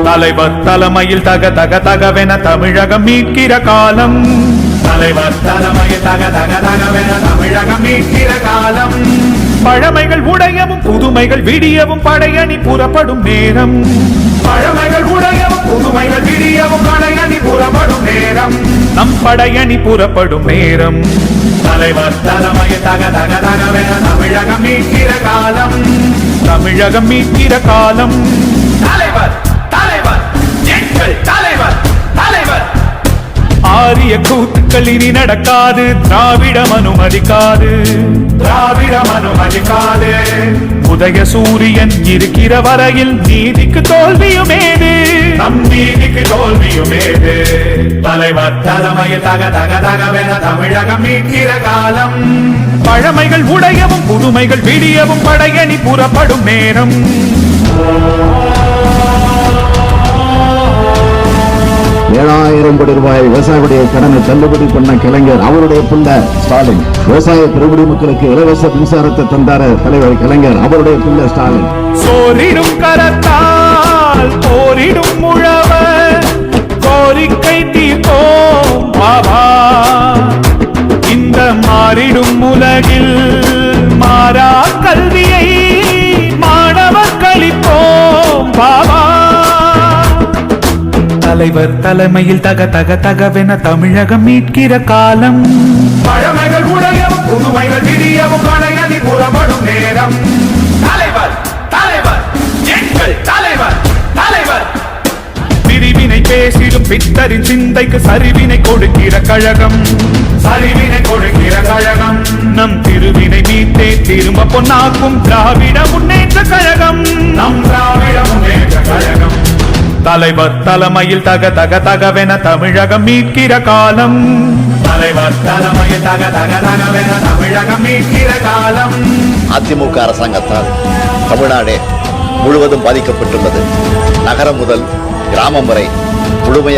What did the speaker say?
தலைவர் தலைமையில் தக தக தகவென தமிழகம் மீட்கிற காலம். தலைவர் தலைமையில் தக தக தகவென தமிழகம் மீட்கிற காலம். பழமைகள் உடையவும் புதுமைகள் விடியவும் படையணி புறப்படும் நேரம். பழமைகள் உடையவும் புதுமைகள் விடியவும் படையணி புறப்படும் நேரம். நம் படையணி புறப்படும் நேரம். தலைவர் தலைமையில் தக தக தகவென தமிழகம் மீட்கிற காலம். தமிழகம் மீட்கிற காலம். தலைவர் தலைவர் எங்கள் தலைவர் தலைவர். ஆரிய கூத்துக்கள் இனி நடக்காது. திராவிடம் அனுமதிக்காது. திராவிடம் அனுமதிக்காது. உதய சூரியன் இருக்கிற வரையில் நீதிக்கு தோல்வியுமேது. நம் நீதிக்கு தோல்வியுமேது. தலைவர் தலைமையில் தக தக தகவென தமிழகம் மீட்கிற காலம். பழமைகள் உடையவும் புதுமைகள் விடியவும் படையணி புறப்படும் நேரம். 7,000 கோடி ரூபாய் விவசாயிகளுடைய கடனை தள்ளுபடி பண்ண கலைஞர், அவருடைய பிள்ளை ஸ்டாலின். விவசாய பெருங்குடி மக்களுக்கு இலவச மின்சாரத்தை தந்தார தலைவர் கலைஞர், அவருடைய பிள்ளை ஸ்டாலின். சோரிடும் கரத்தால் போரிடும் முழவர் கோரிக்கை தீர்ப்போம் பாபா. இந்த மாறிடும் உலகில் மாறா கல்வியை மாணவர் கழிப்போம் பாபா. தலைவர் தலைமையில் தக தக தகவென தமிழகம் மீட்கிற காலம். பழமைகள் உடையவும் புதுமைகள் விடியவும் படையணி புறப்படும் நேரம். தலைவர் தலைவர் எங்கள் தலைவர் தலைவர். பிரிவினை பேசிடும் பித்தரின் சிந்தைக்கு சரிவினை கொடுக்கிற கழகம். சரிவினை கொடுக்கிற கழகம். நம் திருவினை மீட்டே திரும்ப பொன்னாக்கும் திராவிட முன்னேற்ற கழகம். நம் திராவிட முன்னேற்ற கழகம். தலைவர் தலைமையில் தக தக தகவென தமிழகம் மீட்கிற காலம். தலைவர் தலைமையில் தக தக தகவென தமிழகம் மீட்கிற காலம். அதிமுக அரசாங்கத்தால் தமிழ்நாடே முழுவதும் பாதிக்கப்பட்டுள்ளது. நகரம் முதல் கிராமம் வரை முழுமையாக